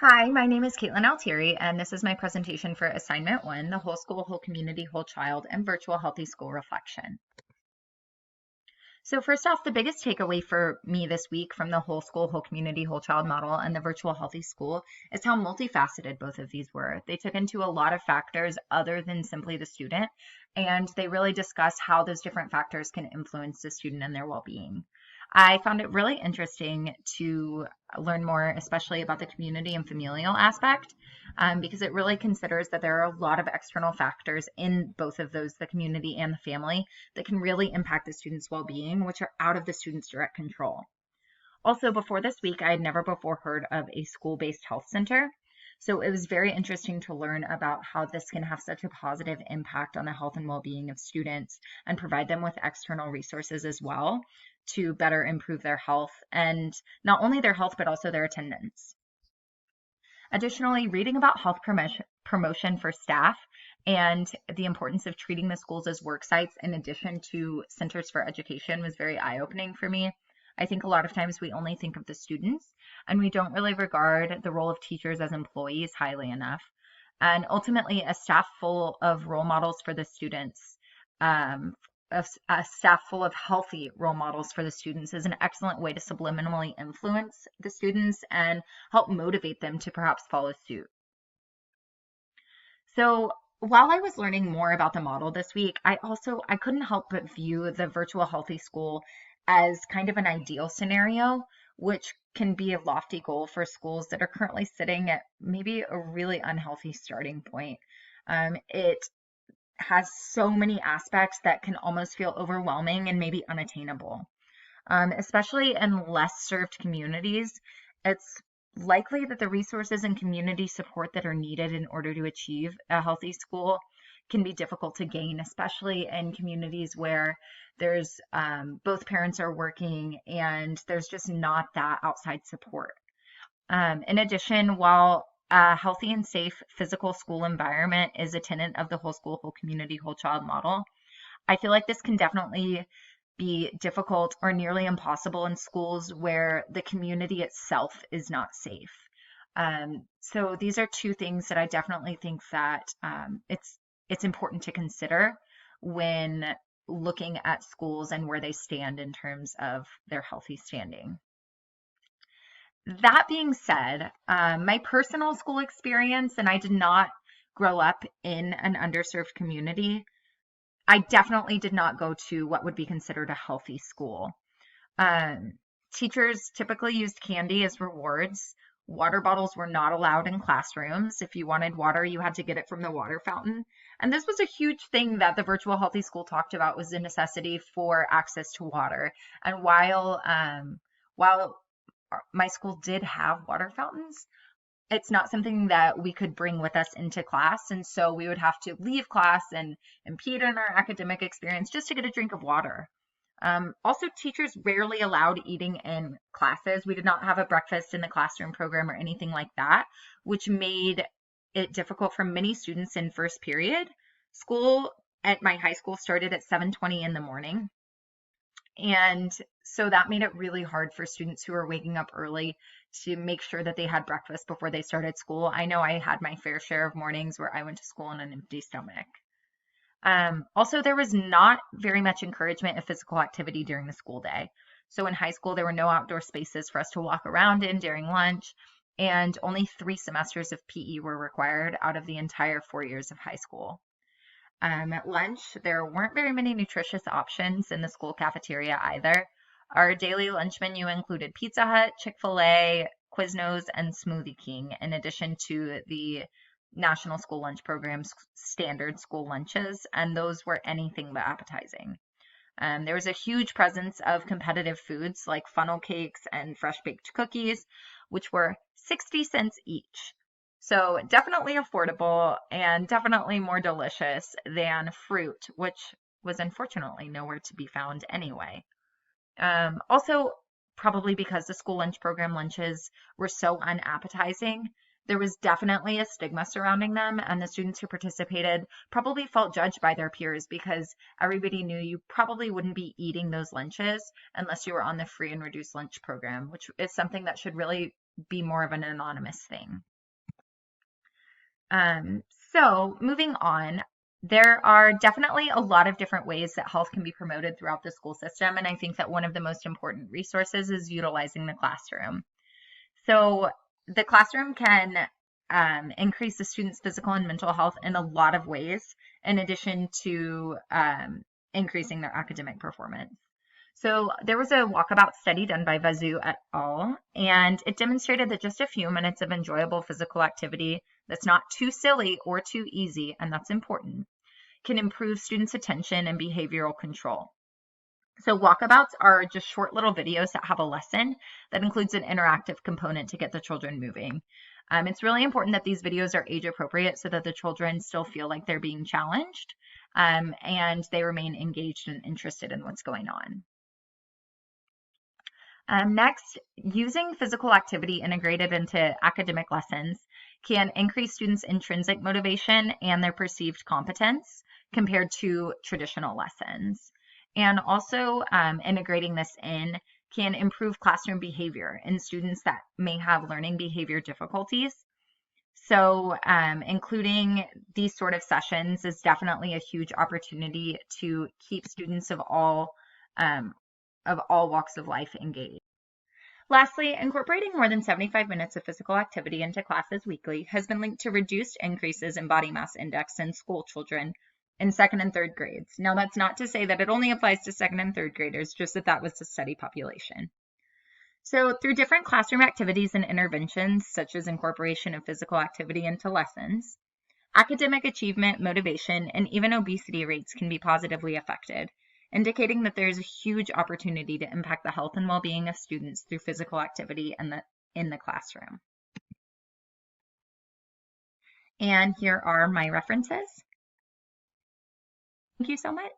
Hi, my name is Caitlin Altieri, and this is my presentation for Assignment 1, the Whole School, Whole Community, Whole Child, and Virtual Healthy School Reflection. So first off, the biggest takeaway for me this week from the Whole School, Whole Community, Whole Child model and the Virtual Healthy School is how multifaceted both of these were. They took into a lot of factors other than simply the student, and they really discuss how those different factors can influence the student and their well-being. I found it really interesting to learn more, especially about the community and familial aspect, because it really considers that there are a lot of external factors in both of those, the community and the family, that can really impact the student's well-being, which are out of the student's direct control. Also, before this week, I had never before heard of a school-based health center. So it was very interesting to learn about how this can have such a positive impact on the health and well-being of students and provide them with external resources as well to better improve their health, and not only their health, but also their attendance. Additionally, reading about health promotion for staff and the importance of treating the schools as work sites in addition to centers for education was very eye-opening for me. I think a lot of times we only think of the students and we don't really regard the role of teachers as employees highly enough. And ultimately, a staff full of role models for the students, a staff full of healthy role models for the students is an excellent way to subliminally influence the students and help motivate them to perhaps follow suit. So while I was learning more about the model this week, I couldn't help but view the virtual healthy school as kind of an ideal scenario, which can be a lofty goal for schools that are currently sitting at maybe a really unhealthy starting point. It has so many aspects that can almost feel overwhelming and maybe unattainable. Especially in less served communities, it's likely that the resources and community support that are needed in order to achieve a healthy school can be difficult to gain, especially in communities where there's both parents are working and there's just not that outside support. In addition, while a healthy and safe physical school environment is a tenet of the whole school, whole community, whole child model, I feel like this can definitely be difficult or nearly impossible in schools where the community itself is not safe. So these are two things that I definitely think that it's important to consider when looking at schools and where they stand in terms of their healthy standing. That being said, my personal school experience, and I did not grow up in an underserved community. I definitely did not go to what would be considered a healthy school. Um, Teachers typically used candy as rewards. Water bottles were not allowed in classrooms. If you wanted water, you had to get it from the water fountain. And this was a huge thing that the virtual healthy school talked about, was the necessity for access to water. And while my school did have water fountains, it's not something that we could bring with us into class. And so we would have to leave class and impede on our academic experience just to get a drink of water. Also, teachers rarely allowed eating in classes. We did not have a breakfast in the classroom program or anything like that, which made it difficult for many students in first period. School at my high school started at 7:20 in the morning. And so that made it really hard for students who were waking up early to make sure that they had breakfast before they started school. I know I had my fair share of mornings where I went to school on an empty stomach. Also, there was not very much encouragement of physical activity during the school day. So in high school, there were no outdoor spaces for us to walk around in during lunch, and only 3 semesters of PE were required out of the entire 4 years of high school. At lunch, there weren't very many nutritious options in the school cafeteria either. Our daily lunch menu included Pizza Hut, Chick-fil-A, Quiznos, and Smoothie King, in addition to the National School Lunch Program's standard school lunches, and those were anything but appetizing. There was a huge presence of competitive foods like funnel cakes and fresh baked cookies, which were 60 cents each. So definitely affordable and definitely more delicious than fruit, which was unfortunately nowhere to be found anyway. Also, probably because the school lunch program lunches were so unappetizing, there was definitely a stigma surrounding them, and the students who participated probably felt judged by their peers because everybody knew you probably wouldn't be eating those lunches unless you were on the free and reduced lunch program, which is something that should really be more of an anonymous thing. So moving on, there are definitely a lot of different ways that health can be promoted throughout the school system. And I think that one of the most important resources is utilizing the classroom. So the classroom can increase the student's physical and mental health in a lot of ways, in addition to increasing their academic performance. So there was a walkabout study done by Vazu et al., and it demonstrated that just a few minutes of enjoyable physical activity that's not too silly or too easy, and that's important, can improve students' attention and behavioral control. So walkabouts are just short little videos that have a lesson that includes an interactive component to get the children moving. It's really important that these videos are age appropriate so that the children still feel like they're being challenged and they remain engaged and interested in what's going on. Next, using physical activity integrated into academic lessons can increase students' intrinsic motivation and their perceived competence compared to traditional lessons. And also integrating this in can improve classroom behavior in students that may have learning behavior difficulties. So including these sort of sessions is definitely a huge opportunity to keep students of all walks of life engaged. Lastly, incorporating more than 75 minutes of physical activity into classes weekly has been linked to reduced increases in body mass index in school children in second and third grades. Now, that's not to say that it only applies to second and third graders, just that that was the study population. So through different classroom activities and interventions, such as incorporation of physical activity into lessons, academic achievement, motivation, and even obesity rates can be positively affected, indicating that there is a huge opportunity to impact the health and well-being of students through physical activity in the classroom. And here are my references. Thank you so much.